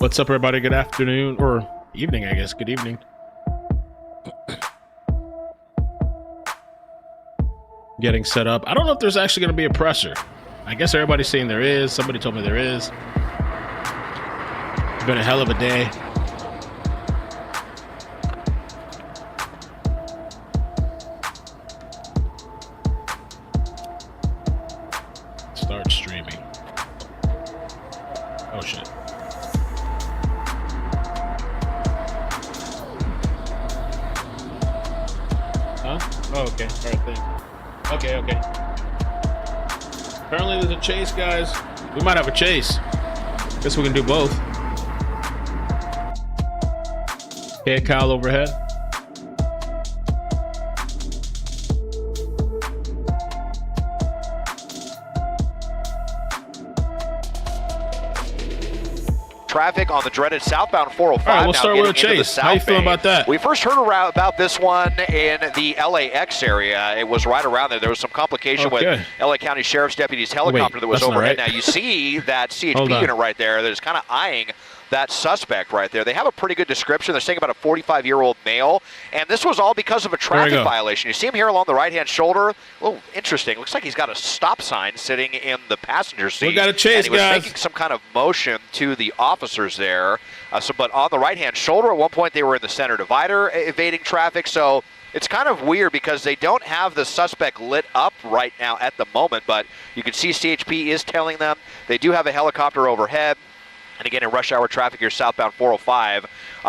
What's up, everybody? Good afternoon, or evening, I guess. Good evening. Getting set up. I don't know if there's actually going to be a presser. I guess everybody's saying there is. Somebody told me there is. It's been a hell of a day. Start streaming. Oh, shit. Huh? Oh, okay. All right, thanks. Okay. Apparently there's a chase, guys. We might have a chase. Guess we can do both. Okay, Kyle overhead. Traffic on the dreaded southbound 405. All right, we'll start with a chase. How you feeling about that? We first heard about this one in the LAX area. It was right around there. There was some complication with LA County Sheriff's deputies helicopter that was overhead. Now you see that CHP unit right there that is kind of eyeing that suspect right there. They have a pretty good description. They're saying about a 45-year-old male, and this was all because of a traffic violation. You see him here along the right-hand shoulder. Oh, interesting. Looks like he's got a stop sign sitting in the passenger seat. We got a chase, and he was guys. making some kind of motion to the officers there. But on the right-hand shoulder, at one point they were in the center divider evading traffic. So it's kind of weird because they don't have the suspect lit up right now at the moment, but you can see CHP is telling them they do have a helicopter overhead. And again, in rush hour traffic here, southbound 405.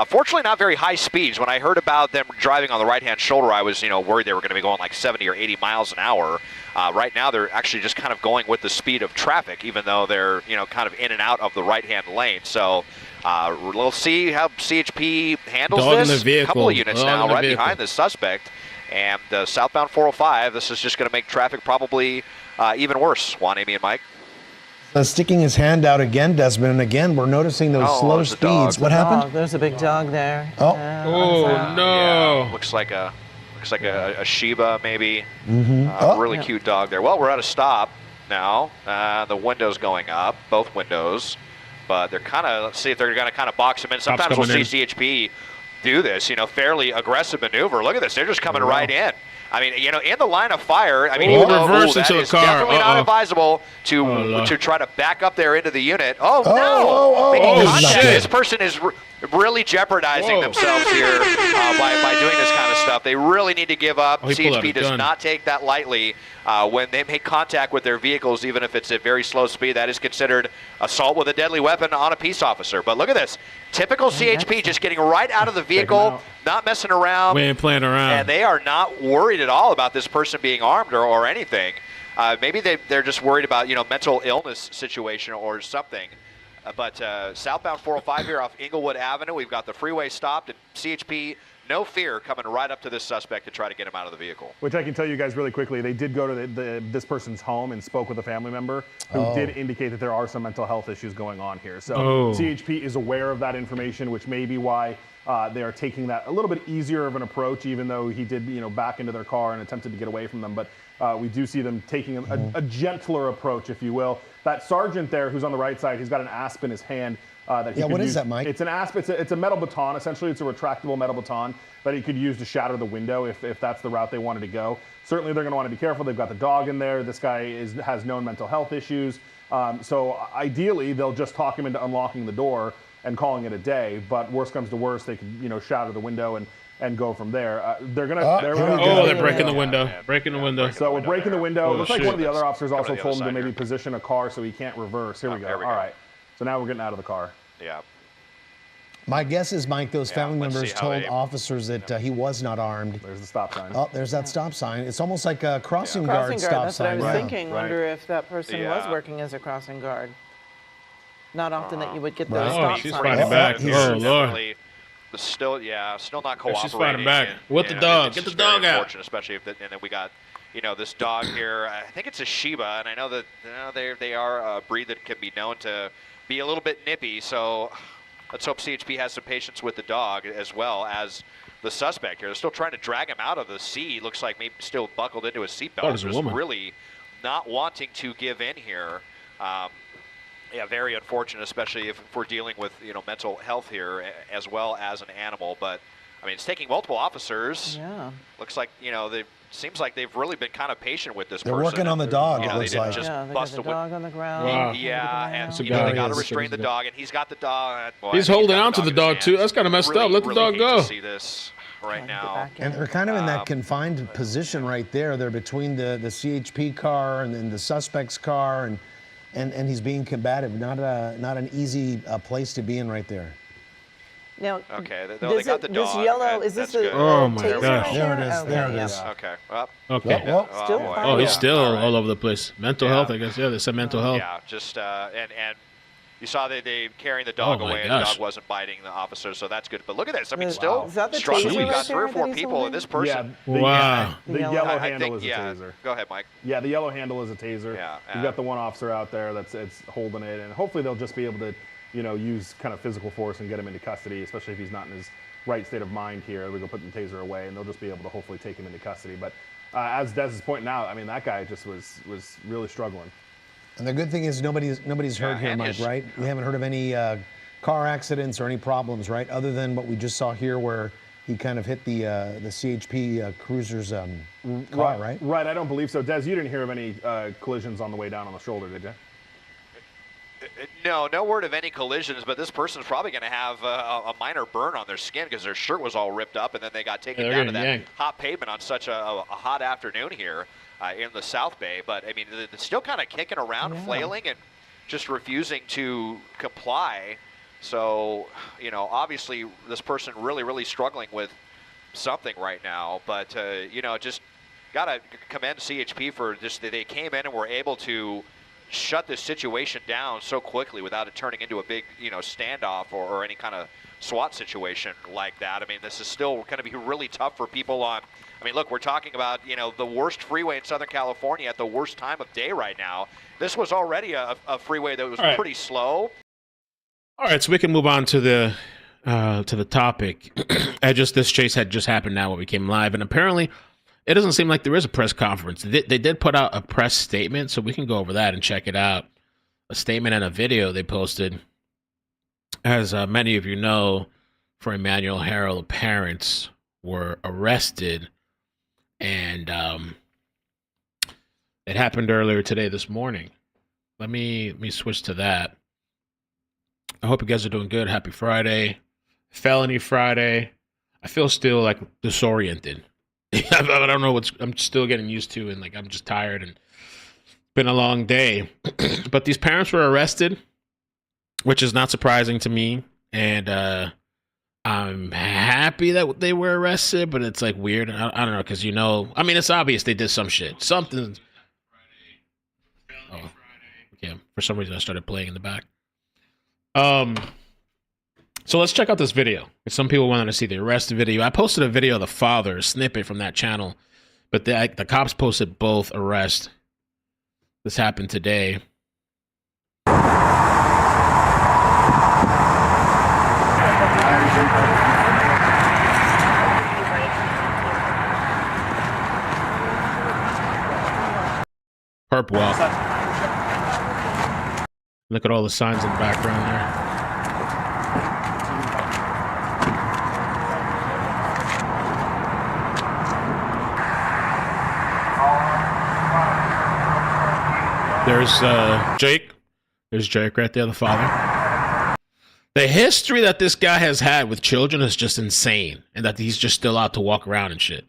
Fortunately, not very high speeds. When I heard about them driving on the right-hand shoulder, I was, worried they were going to be going like 70 or 80 miles an hour. Right now, they're actually just kind of going with the speed of traffic, even though they're, kind of in and out of the right-hand lane. So we'll see how CHP handles this. A couple of units now right behind the suspect. And southbound 405, this is just going to make traffic probably even worse. Juan, Amy, and Mike. Sticking his hand out again, Desmond, and again, we're noticing those slow speeds. What happened? There's a big dog there. Oh no! Yeah, looks like a Shiba, maybe. Really cute dog there. Well, we're at a stop now. The window's going up, both windows, but they're kind of. Let's see if they're going to kind of box them in. Sometimes we'll see CHP do this, fairly aggressive maneuver. Look at this; they're just coming right in. I mean, in the line of fire, I mean, even though that is definitely not advisable to try to back up there into the unit. Making contact. This person is really jeopardizing themselves here by doing this kind of stuff. They really need to give up. CHP does not take that lightly when they make contact with their vehicles, even if it's at very slow speed. That is considered assault with a deadly weapon on a peace officer. But look at this. Typical CHP just getting right out of the vehicle, not messing around. We ain't playing around. And they are not worried at all about this person being armed or anything. Maybe they're just worried about, mental illness situation or something. But southbound 405 here off Inglewood Avenue, we've got the freeway stopped, and CHP, no fear, coming right up to this suspect to try to get him out of the vehicle. Which I can tell you guys really quickly, they did go to this person's home and spoke with a family member who did indicate that there are some mental health issues going on here. So CHP is aware of that information, which may be why they are taking that a little bit easier of an approach, even though he did, back into their car and attempted to get away from them. But we do see them taking a gentler approach, if you will. That sergeant there, who's on the right side, he's got an asp in his hand. That he could what use. Is that, Mike? It's an asp. It's a metal baton. Essentially, it's a retractable metal baton that he could use to shatter the window if that's the route they wanted to go. Certainly, they're going to want to be careful. They've got the dog in there. This guy has known mental health issues. So ideally, they'll just talk him into unlocking the door and calling it a day. But worst comes to worst, they could shatter the window and go from there. They're breaking the window. Breaking the window. So we're breaking the window. Looks like one of the other officers also told him to maybe position a car so he can't reverse. Here we go. All right. So now we're getting out of the car. Yeah. My guess is, Mike, those family members told officers that he was not armed. There's the stop sign. Oh, there's that stop sign. It's almost like a crossing guard stop that's sign. That's what I was thinking. Wonder if that person was working as a crossing guard. Not often that you would get those stop signs. She's fighting back. Oh, Lord. Still not cooperating. She's fighting back. With the dog. Get the dog out. Especially and then we got this dog here. I think it's a Shiba, and I know that they are a breed that can be known to be a little bit nippy. So let's hope CHP has some patience with the dog as well as the suspect here. They're still trying to drag him out of the seat. Looks like maybe still buckled into his seatbelt. Just really not wanting to give in here. Yeah, very unfortunate, especially if we're dealing with, mental health here as well as an animal. But, I mean, it's taking multiple officers. Yeah. Looks like, seems like they've really been kind of patient with this They're person. working on the dog, it looks like. Just Yeah, they got bust the dog on the ground. Wow. Yeah, and That's a they guy. got to Yes. restrain the dog, and he's got the dog. Boy, He's I think holding got on to the in his dog, too. hands. That's kind of messed up. Let the dog hate go. to see this right Get now. back in. And they're kind of in that confined position right there. They're between the CHP car and then the suspect's car, and he's being combative. Not an easy place to be in right there. Now, Okay, they does got the this dog. yellow, is this That's the good. Oh my taser gosh. right There it is, Okay, there it yeah. is. Okay. Well, Okay. Well, Still boy. fine. Oh, he's Yeah. still All right. all over the place. Mental Yeah. health, I guess. Yeah, they said mental health. Yeah, just and you saw they carrying the dog Oh, my away, and gosh. the dog wasn't biting the officer, so that's good. But look at this. I mean, Is still that the struggling. taser We've got right 3 or there 4 that he's people, holding? and this person. Wow. The yellow. yellow I handle think, is a taser. Go ahead, Mike. Yeah, the yellow handle is a taser. Yeah, You've got the one officer out there that's holding it, and hopefully they'll just be able to, use kind of physical force and get him into custody, especially if he's not in his right state of mind here. We go put the taser away, and they'll just be able to hopefully take him into custody. But as Des is pointing out, I mean, that guy just was really struggling. And the good thing is nobody's hurt here, and Mike, right? We haven't heard of any car accidents or any problems, right? Other than what we just saw here where he kind of hit the CHP cruiser's car, right? Right, I don't believe so. Des, you didn't hear of any collisions on the way down on the shoulder, did you? No word of any collisions, but this person's probably going to have a minor burn on their skin because their shirt was all ripped up, and then they got taken down to that hot pavement on such a hot afternoon here in the South Bay. But, I mean, they're still kind of kicking around, flailing, and just refusing to comply. So, obviously this person really, really struggling with something right now. But, just got to commend CHP for just they came in and were able to shut this situation down so quickly without it turning into a big, standoff or any kind of SWAT situation like that. I mean, this is still going to be really tough for people on. I mean, look, we're talking about, the worst freeway in Southern California at the worst time of day right now. This was already a freeway that was pretty slow. All right, so we can move on to the topic. This chase had just happened now when we came live, and apparently it doesn't seem like there is a press conference. They did put out a press statement, so we can go over that and check it out. A statement and a video they posted. As many of you know, for Emmanuel Haro, the parents were arrested, and it happened earlier today, this morning. Let me switch to that. I hope you guys are doing good. Happy Friday. Felony Friday. I feel still like disoriented. I don't know I'm still getting used to, and I'm just tired, and it's been a long day. But these parents were arrested, which is not surprising to me, and I'm happy that they were arrested, but it's weird. I don't know, because I mean, it's obvious they did some shit. Something. Oh, yeah. For some reason, I started playing in the back. So let's check out this video. Some people wanted to see the arrest video. I posted a video of the father, a snippet from that channel, but the cops posted both arrests. This happened today. Perp walk. Look at all the signs in the background there. There's Jake. There's Jake right there, the father. The history that this guy has had with children is just insane, and that he's just still out to walk around and shit.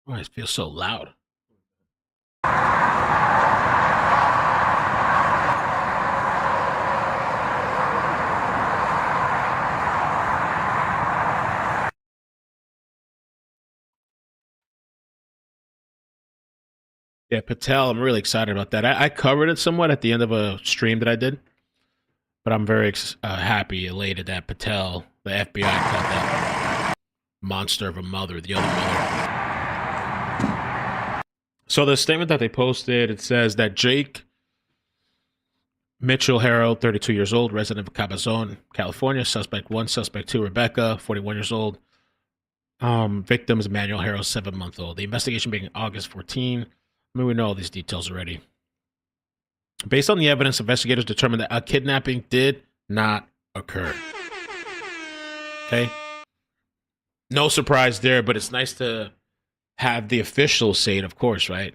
Oh, it feels so loud. Yeah, Patel, I'm really excited about that. I covered it somewhat at the end of a stream that I did, but I'm very happy, elated that Patel, the FBI, caught that monster of a mother, the other mother. So the statement that they posted, it says that Jake Mitchell Haro, 32 years old, resident of Cabazon, California. Suspect 1, suspect 2, Rebecca, 41 years old. Victim is Emmanuel Haro, 7-month-old. The investigation began August 14. I mean, we know all these details already. Based on the evidence, investigators determined that a kidnapping did not occur. Okay? No surprise there, but it's nice to have the officials say it, of course, right?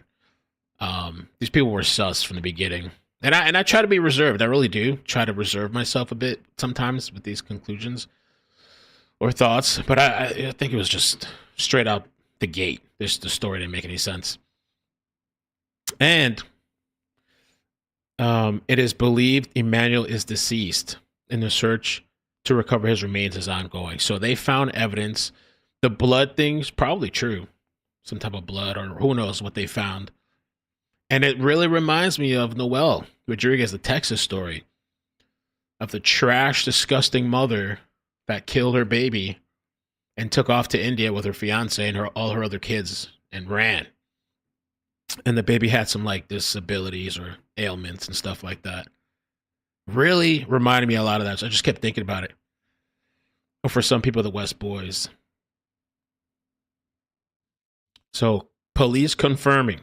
These people were sus from the beginning. And I try to be reserved. I really do try to reserve myself a bit sometimes with these conclusions or thoughts. But I think it was just straight out the gate. The story didn't make any sense. And it is believed Emmanuel is deceased, and the search to recover his remains is ongoing. So they found evidence. The blood thing's probably true. Some type of blood, or who knows what they found. And it really reminds me of Noel Rodriguez, the Texas story of the trash, disgusting mother that killed her baby and took off to India with her fiance and all her other kids and ran. And the baby had some like disabilities or ailments and stuff like that. Really reminded me a lot of that. So I just kept thinking about it. Or for some people, the West Boys. So police confirming.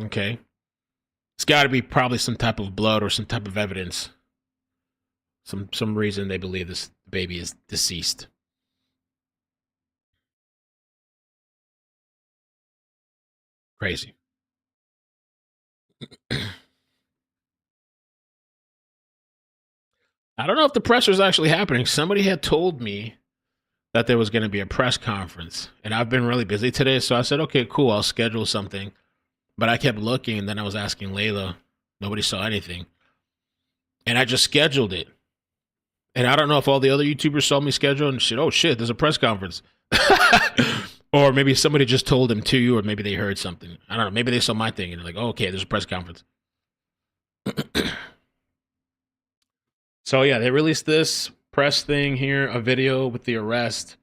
Okay. It's got to be probably some type of blood or some type of evidence. Some reason they believe this baby is deceased. Crazy. I don't know if the presser is actually happening. Somebody had told me that there was going to be a press conference, and I've been really busy today, so I said, okay, cool, I'll schedule something. But I kept looking, and then I was asking Layla. Nobody saw anything. And I just scheduled it. And I don't know if all the other YouTubers saw me schedule and shit, oh shit, there's a press conference. Or maybe somebody just told them to, or maybe they heard something. I don't know. Maybe they saw my thing and they're like, oh, okay, there's a press conference. So yeah, they released this press thing here, a video with the arrest.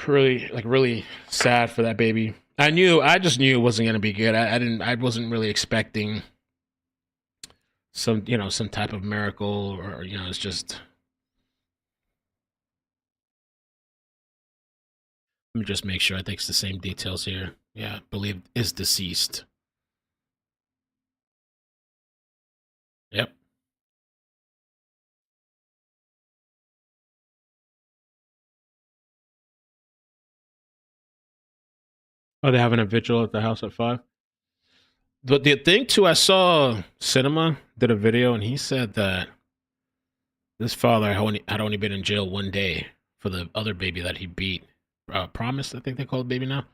Really sad for that baby. I just knew it wasn't going to be good. I wasn't really expecting some type of miracle, or it's just. Let me just make sure. I think it's the same details here. Yeah, believed is deceased. Yep. Oh, they're having a vigil at the house at 5. But the thing too, I saw Cinema did a video, and he said that this father had only been in jail 1 day for the other baby that he beat. Promise, I think they call the baby now.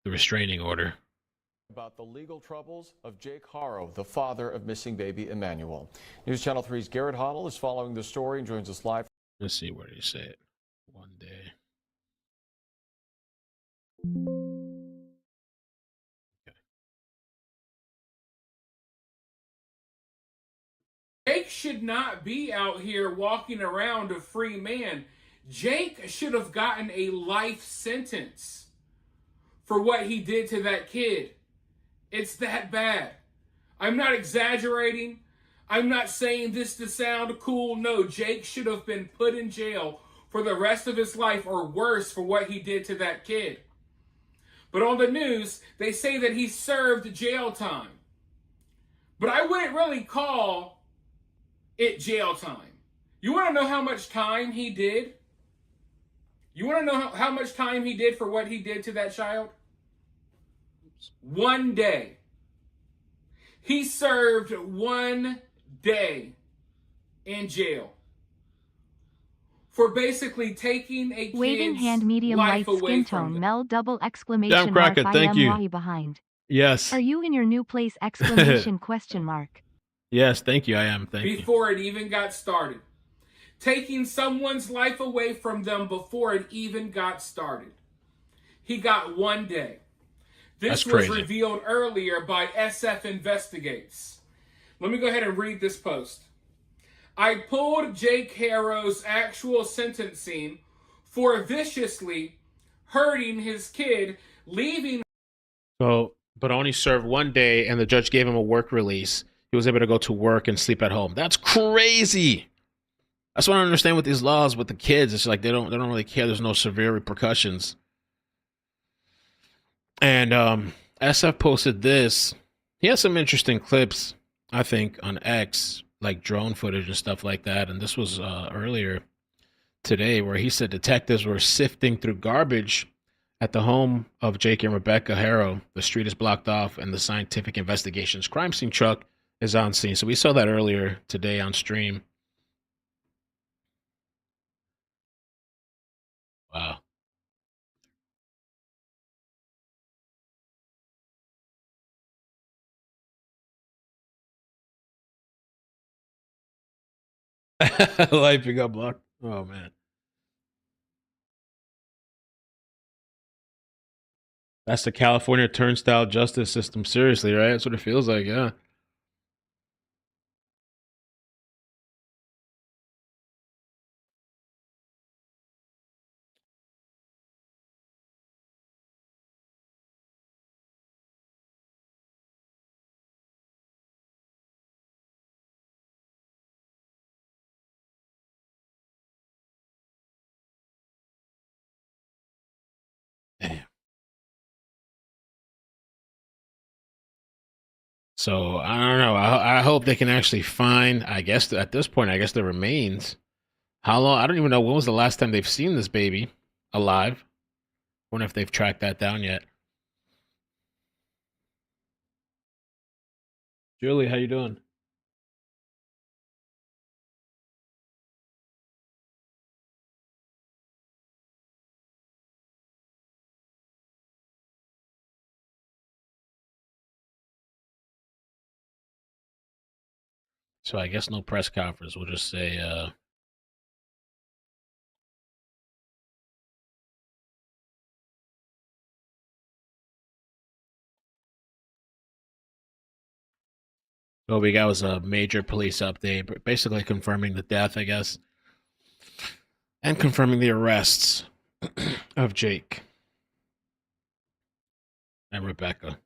The restraining order. About the legal troubles of Jake Haro, the father of missing baby Emmanuel. News Channel 3's Garrett Hoddle is following the story and joins us live. Let's see, where did he say it? 1 day. Jake should not be out here walking around a free man. Jake should have gotten a life sentence for what he did to that kid. It's that bad. I'm not exaggerating. I'm not saying this to sound cool. No, Jake should have been put in jail for the rest of his life, or worse, for what he did to that kid. But on the news, they say that he served jail time. But I wouldn't really call it jail time. You want to know how much time he did? You want to know how much time he did for what he did to that child? 1 day. He served 1 day in jail for basically taking a kid's waving hand, medium life light away skin from tone, them. Mel double Damn exclamation cracker, mark. thank I you. am Wahi behind. Yes. Are you in your new place? Exclamation question mark. Yes, thank you. I am. Thank you. Before it even got started. Taking someone's life away from them before it even got started. He got 1 day. This That's was crazy. revealed earlier by SF Investigates. Let me go ahead and read this post. I pulled Jake Haro's actual sentencing for viciously hurting his kid, leaving. So, but only served 1 day, and the judge gave him a work release. He was able to go to work and sleep at home. That's crazy. That's what I don't understand with these laws with the kids. It's like they don't really care. There's no severe repercussions. And SF posted this. He has some interesting clips, I think, on X, like drone footage and stuff like that. And this was earlier today, where he said detectives were sifting through garbage at the home of Jake and Rebecca Haro. The street is blocked off, and the Scientific Investigations crime scene truck is on scene. So we saw that earlier today on stream. Wow. Life got blocked. Oh man. That's the California turnstile justice system. Seriously, right? That's what it feels like, yeah. Damn. So I don't know. I hope they can actually find, I guess at this point, I guess the remains. How long? I don't even know when was the last time they've seen this baby alive. Wonder if they've tracked that down yet. Julie, how you doing? So I guess no press conference. We'll just say what we got was a major police update, basically confirming the death, I guess, and confirming the arrests of Jake and Rebecca.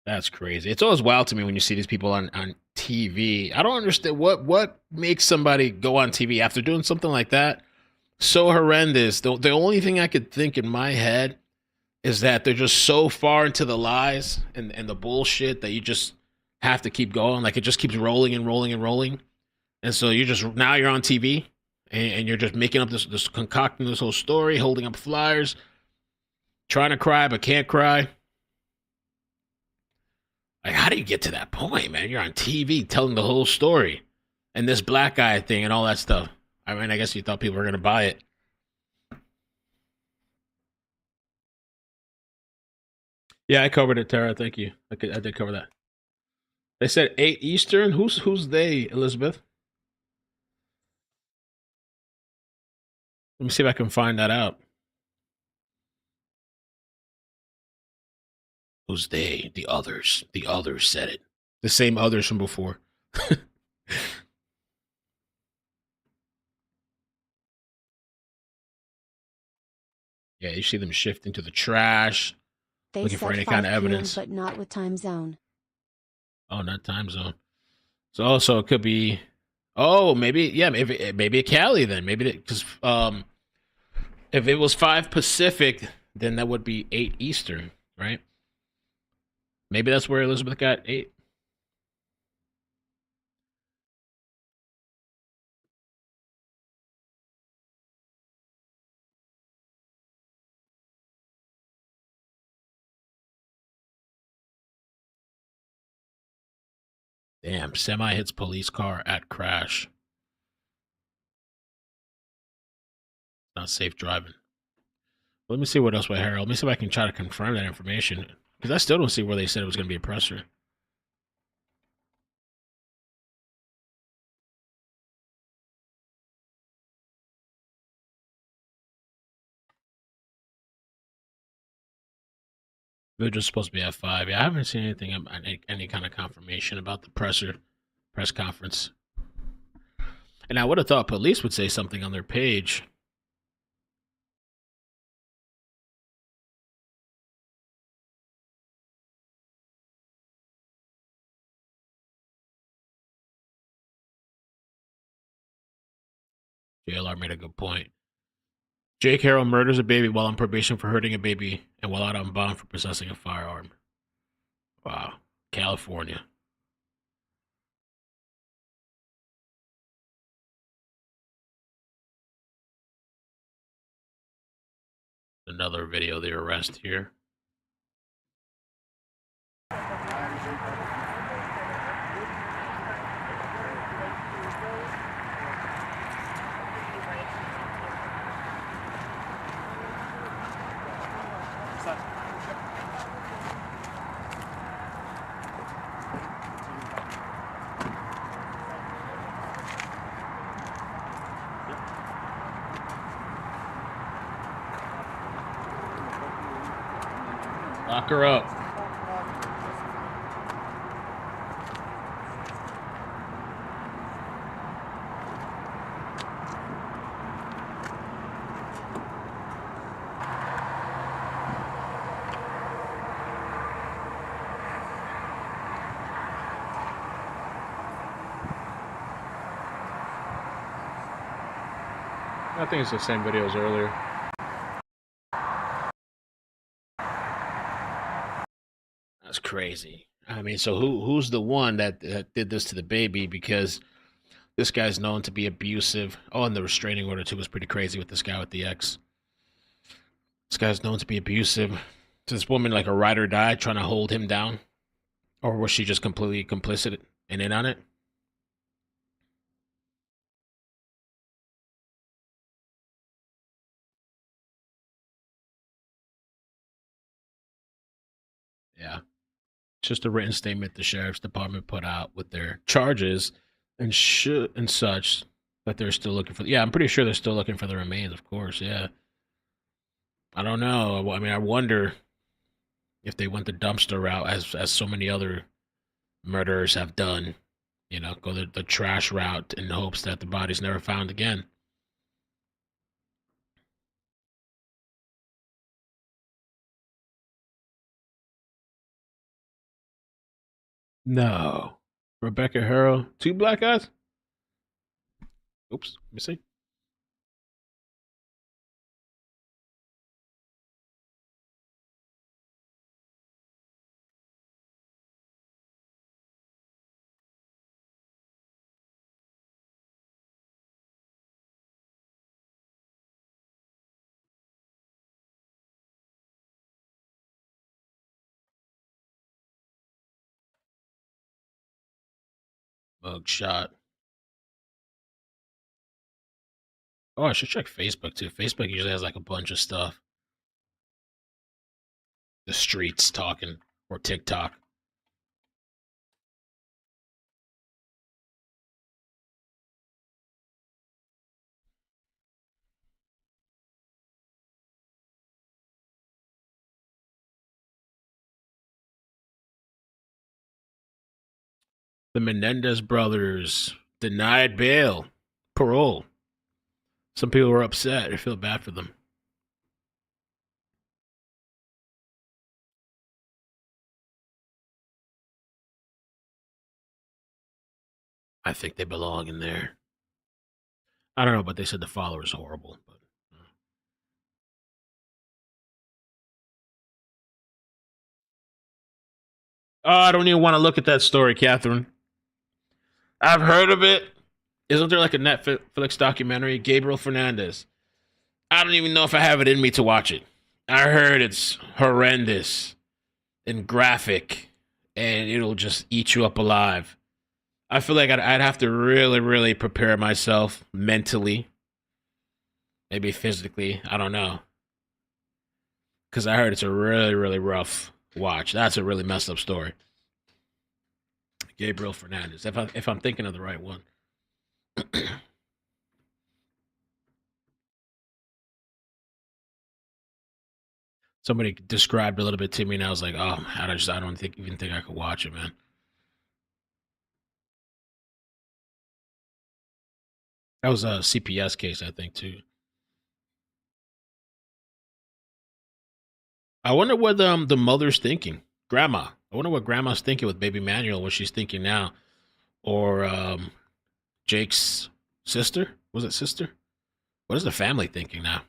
That's crazy. It's always wild to me when you see these people on TV. I don't understand what makes somebody go on TV after doing something like that. So horrendous. The only thing I could think in my head is that they're just so far into the lies and the bullshit that you just have to keep going. Like it just keeps rolling and rolling and rolling. And so now you're on TV and you're just making up this concocting this whole story, holding up flyers, trying to cry but can't cry. Like, how do you get to that point, man? You're on TV telling the whole story and this black guy thing and all that stuff. I mean, I guess you thought people were going to buy it. Yeah, I covered it, Tara. Thank you. I did cover that. They said 8 Eastern. Who's they, Elizabeth? Let me see if I can find that out. Who's they? The others. The others said it. The same others from before. Yeah, you see them shifting to the trash, looking for any kind of evidence. But not with time zone. Oh, not time zone. So also it could be. Oh, maybe maybe a Cali then. Maybe because if it was 5 Pacific, then that would be 8 Eastern, right? Maybe that's where Elizabeth got 8. Damn, semi hits police car at crash. Not safe driving. Let me see what else with Harold. Let me see if I can try to confirm that information. Because I still don't see where they said it was going to be a presser. They're just supposed to be at 5. Yeah, I haven't seen anything, any kind of confirmation about the press conference. And I would have thought police would say something on their page. JLR made a good point. Jake Haro murders a baby while on probation for hurting a baby and while out on bond for possessing a firearm. Wow. California. Another video of the arrest here. Lock her up. I think it's the same video as earlier. That's crazy. I mean, so who's the one that did this to the baby? Because this guy's known to be abusive. Oh, and the restraining order too was pretty crazy with this guy with the ex. This guy's known to be abusive. Is this woman like a ride or die trying to hold him down? Or was she just completely complicit and in on it? Yeah. It's just a written statement the sheriff's department put out with their charges and such that they're still looking for. Yeah, I'm pretty sure they're still looking for the remains, of course. Yeah. I don't know. I mean, I wonder if they went the dumpster route as so many other murderers have done. You know, go the trash route in hopes that the body's never found again. No. Rebecca Harrell. 2 black guys? Oops. Let me see. Mug shot. Oh, I should check Facebook too. Facebook usually has like a bunch of stuff. The streets talking or TikTok. The Menendez brothers denied parole. Some people were upset. I feel bad for them. I think they belong in there. I don't know, but they said the follower's horrible. But oh, I don't even want to look at that story, Catherine. I've heard of it. Isn't there like a Netflix documentary, Gabriel Fernandez? I don't even know if I have it in me to watch it. I heard it's horrendous and graphic, and it'll just eat you up alive. I feel like I'd have to really, really prepare myself mentally, maybe physically. I don't know. Because I heard it's a really, really rough watch. That's a really messed up story. Gabriel Fernandez, if I'm thinking of the right one. Somebody described a little bit to me, and I was like, "Oh, I don't even think I could watch it, man." That was a CPS case, I think, too. I wonder what the mother's thinking. Grandma. I wonder what grandma's thinking with baby Manuel, what she's thinking now. Or Jake's sister. Was it sister? What is the family thinking now?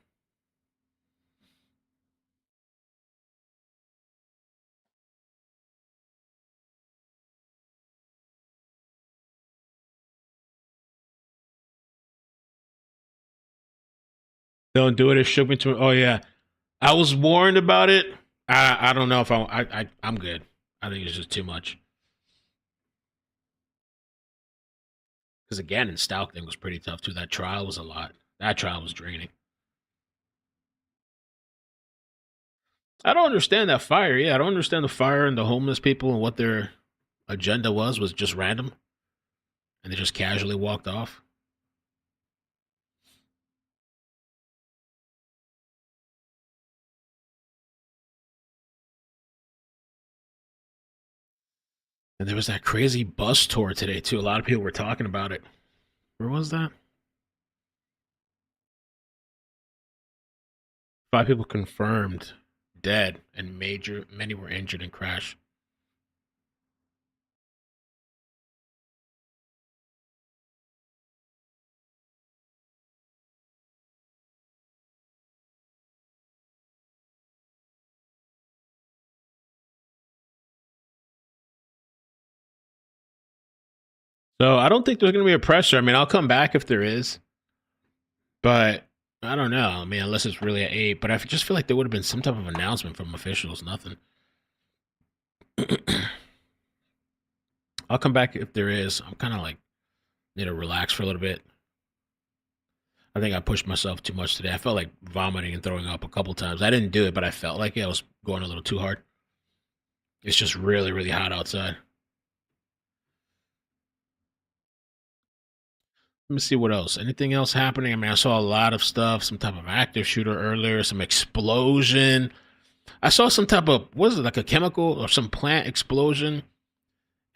Don't do it. It shook me to. Oh yeah, I was warned about it. I don't know if I'm good. I think it's just too much. Because again, in Stalk thing was pretty tough too. That trial was a lot. That trial was draining. I don't understand that fire. Yeah, I don't understand the fire and the homeless people and what their agenda was just random. And they just casually walked off. And there was that crazy bus tour today too. A lot of people were talking about it. Where was that? 5 people confirmed dead and many were injured in crash. So I don't think there's going to be a pressure. I mean, I'll come back if there is. But I don't know. I mean, unless it's really at 8. But I just feel like there would have been some type of announcement from officials. Nothing. I'll come back if there is. I'm kind of like, need to relax for a little bit. I think I pushed myself too much today. I felt like vomiting and throwing up a couple times. I didn't do it, but I felt like I was going a little too hard. It's just really, really hot outside. Let me see what else. Anything else happening? I mean, I saw a lot of stuff. Some type of active shooter earlier. Some explosion. I saw some type of, what is it, like a chemical or some plant explosion.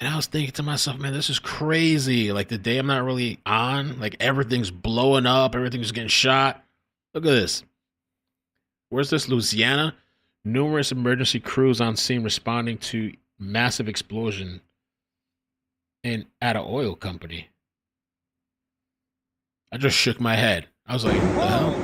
And I was thinking to myself, man, this is crazy. Like the day I'm not really on, like everything's blowing up. Everything's getting shot. Look at this. Where's this? Louisiana? Numerous emergency crews on scene responding to massive explosion at an oil company. I just shook my head. I was like, what the hell?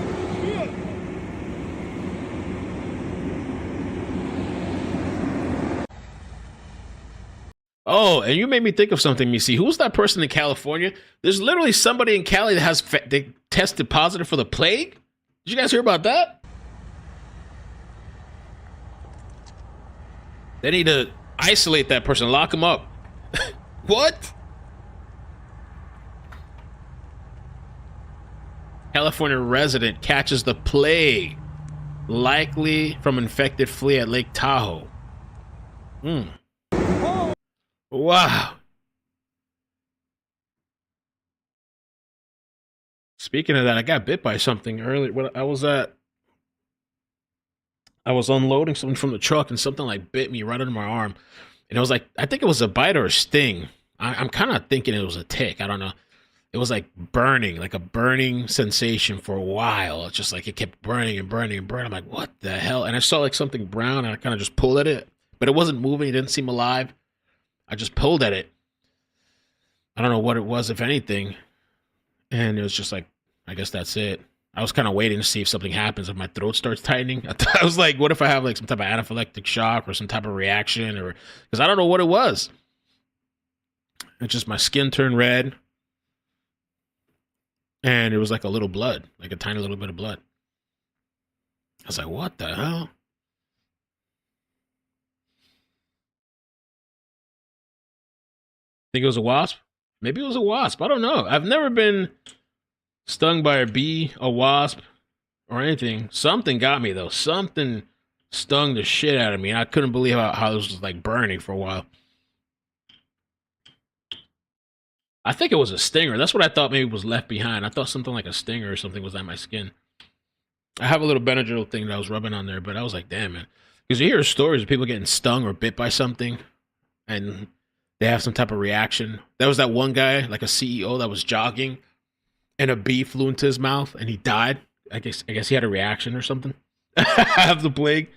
Oh, and you made me think of something, Missy. Who's that person in California? There's literally somebody in Cali that they tested positive for the plague. Did you guys hear about that? They need to isolate that person, lock him up. What? California resident catches the plague, likely from infected flea at Lake Tahoe. Wow. Speaking of that, I got bit by something earlier. When I was unloading something from the truck and something like bit me right under my arm. And it was like, I think it was a bite or a sting. I'm kind of thinking it was a tick. I don't know. It was like burning, like a burning sensation for a while. It's just like it kept burning and burning and burning. I'm like, what the hell? And I saw like something brown and I kind of just pulled at it, but it wasn't moving. It didn't seem alive. I just pulled at it. I don't know what it was, if anything. And it was just like, I guess that's it. I was kind of waiting to see if something happens, if my throat starts tightening. I was like, what if I have like some type of anaphylactic shock or some type of reaction? Or because I don't know what it was. It's just my skin turned red. And it was like a little blood, like a tiny little bit of blood. I was like, what the hell? Think it was a wasp? Maybe it was a wasp. I don't know. I've never been stung by a bee, a wasp, or anything. Something got me, though. Something stung the shit out of me. I couldn't believe how this was like burning for a while. I think it was a stinger. That's what I thought maybe was left behind. I thought something like a stinger or something was on my skin. I have a little Benadryl thing that I was rubbing on there, but I was like, damn, man. Because you hear stories of people getting stung or bit by something, and they have some type of reaction. There was that one guy, like a CEO, that was jogging, and a bee flew into his mouth, and he died. I guess he had a reaction or something. Of the plague.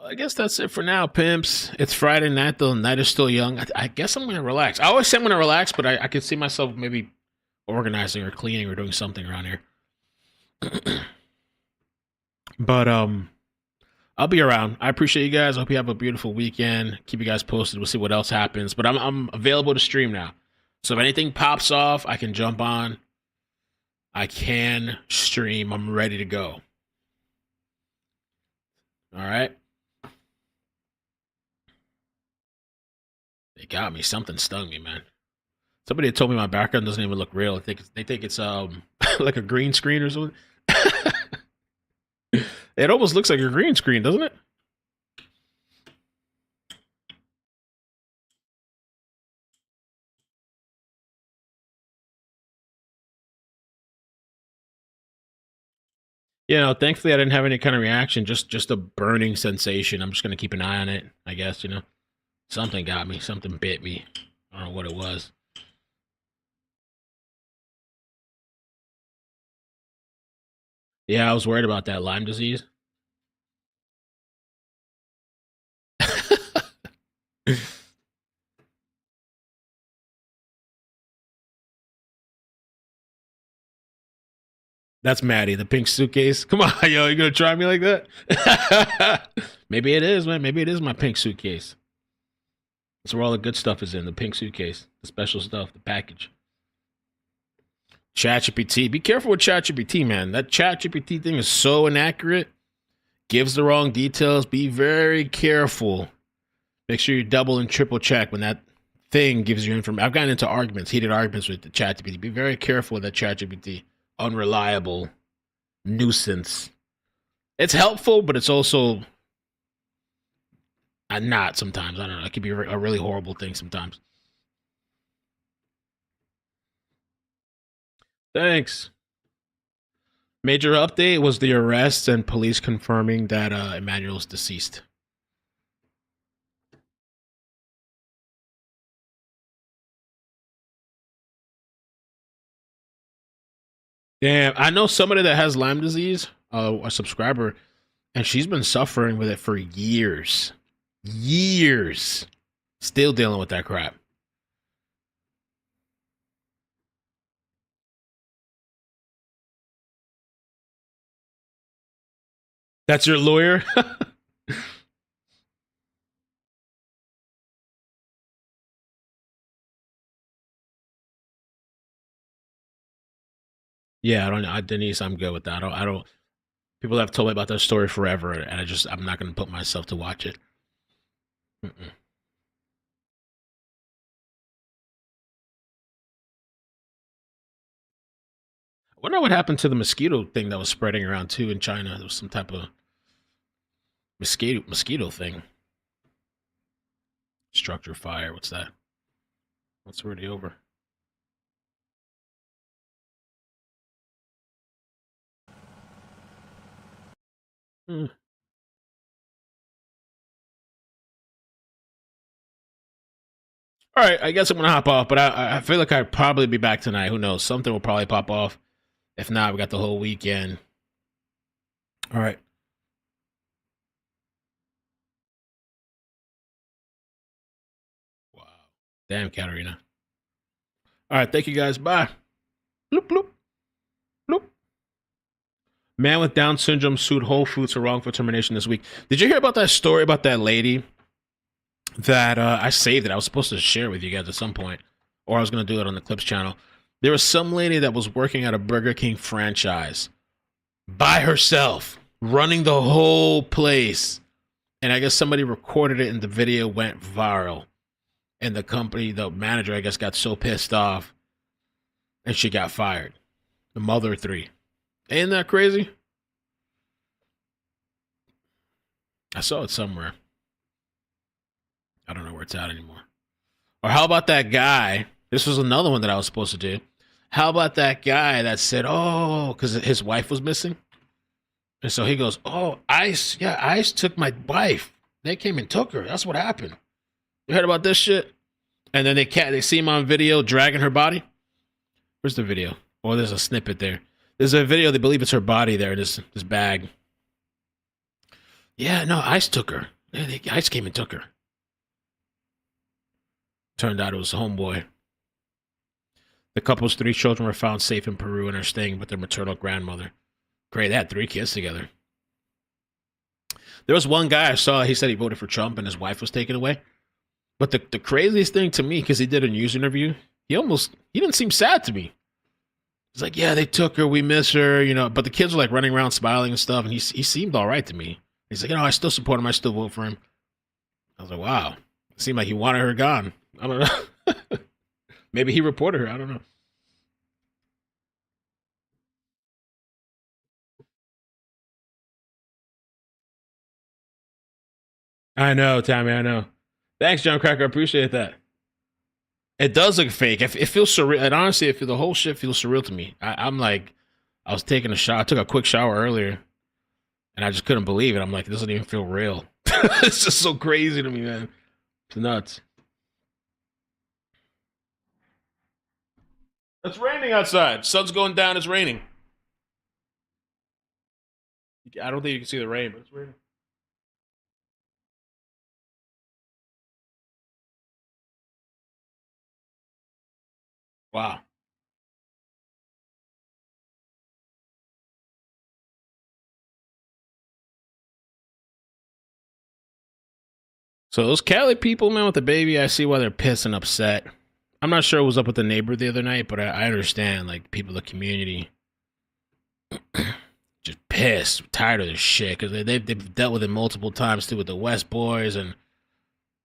I guess that's it for now, pimps. It's Friday night. The night is still young. I guess I'm going to relax. I always say I'm going to relax, but I can see myself maybe organizing or cleaning or doing something around here. But I'll be around. I appreciate you guys. I hope you have a beautiful weekend. Keep you guys posted. We'll see what else happens. But I'm available to stream now. So if anything pops off, I can jump on. I can stream. I'm ready to go. All right. They got me. Something stung me, man. Somebody had told me my background doesn't even look real. They think it's like a green screen or something. It almost looks like a green screen, doesn't it? You know, thankfully I didn't have any kind of reaction, just a burning sensation. I'm just gonna keep an eye on it, I guess, you know. Something got me, something bit me. I don't know what it was. Yeah, I was worried about that Lyme disease. That's Maddie, the pink suitcase. Come on, yo, you gonna try me like that? Maybe it is, man. Maybe it is my pink suitcase. That's where all the good stuff is in, the pink suitcase, the special stuff, the package. ChatGPT. Be careful with ChatGPT, man. That ChatGPT thing is so inaccurate. Gives the wrong details. Be very careful. Make sure you double and triple check when that thing gives you information. I've gotten into arguments, heated arguments with the ChatGPT. Be very careful with that ChatGPT. Unreliable nuisance. It's helpful, but it's also not sometimes. I don't know. It could be a really horrible thing sometimes. Thanks. Major update was the arrest and police confirming that Emmanuel is deceased. Yeah, I know somebody that has Lyme disease, a subscriber, and she's been suffering with it for years. Years. Still dealing with that crap. That's your lawyer? Yeah, I don't know. Denise, I'm good with that. I don't. People have told me about that story forever, and I'm not going to put myself to watch it. Mm-mm. I wonder what happened to the mosquito thing that was spreading around too in China. There was some type of mosquito thing. Structure fire. What's that? What's already over? All right, I guess I'm gonna hop off, but I feel like I'd probably be back tonight. Who knows? Something will probably pop off. If not, we got the whole weekend. All right. Wow. Damn, Katarina. All right, thank you guys. Bye. Bloop, bloop. Bloop. Man with Down syndrome sued Whole Foods for wrongful termination this week. Did you hear about that story about that lady that I saved it? I was supposed to share with you guys at some point, or I was going to do it on the Clips channel. There was some lady that was working at a Burger King franchise by herself, running the whole place. And I guess somebody recorded it and the video went viral. And the company, the manager, I guess, got so pissed off and she got fired. The mother of three. Ain't that crazy? I saw it somewhere. I don't know where it's at anymore. Or how about that guy? This was another one that I was supposed to do. How about that guy that said, oh, because his wife was missing? And so he goes, oh, ICE. Yeah, ICE took my wife. They came and took her. That's what happened. You heard about this shit? And then they see him on video dragging her body. Where's the video? Oh, there's a snippet there. There's a video. They believe it's her body there in this bag. Yeah, no, ICE took her. Yeah, ICE came and took her. Turned out it was a homeboy. The couple's 3 children were found safe in Peru and are staying with their maternal grandmother. Great, they had 3 kids together. There was one guy I saw, he said he voted for Trump and his wife was taken away. But the craziest thing to me, because he did a news interview, he didn't seem sad to me. He's like, yeah, they took her, we miss her, you know, but the kids were like running around smiling and stuff, and he seemed all right to me. He's like, you know, I still support him, I still vote for him. I was like, wow. It seemed like he wanted her gone. I don't know. Maybe he reported her, I don't know. I know, Tammy, I know. Thanks, John Cracker, I appreciate that. It does look fake. It feels surreal. And honestly, the whole shit feels surreal to me. I'm like, I was taking a shower. I took a quick shower earlier, and I just couldn't believe it. I'm like, this doesn't even feel real. It's just so crazy to me, man. It's nuts. It's raining outside. Sun's going down. It's raining. I don't think you can see the rain, but it's raining. Wow. So those Cali people, man, with the baby, I see why they're pissed and upset. I'm not sure what was up with the neighbor the other night, but I understand, like, people in the community just pissed, tired of this shit, because they've dealt with it multiple times, too, with the West Boys and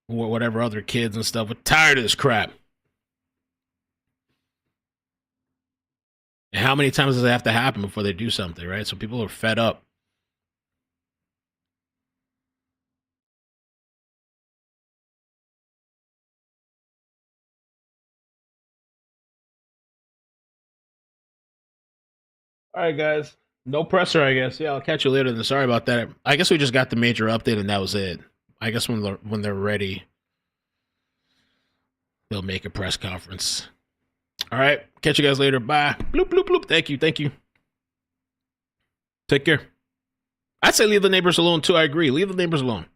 whatever other kids and stuff. We're tired of this crap. And how many times does it have to happen before they do something, right? So people are fed up. All right, guys. No pressure, I guess. Yeah, I'll catch you later. Then sorry about that. I guess we just got the major update, and that was it. I guess when they're ready, they'll make a press conference. All right. Catch you guys later. Bye. Bloop, bloop, bloop. Thank you. Thank you. Take care. I'd say leave the neighbors alone, too. I agree. Leave the neighbors alone.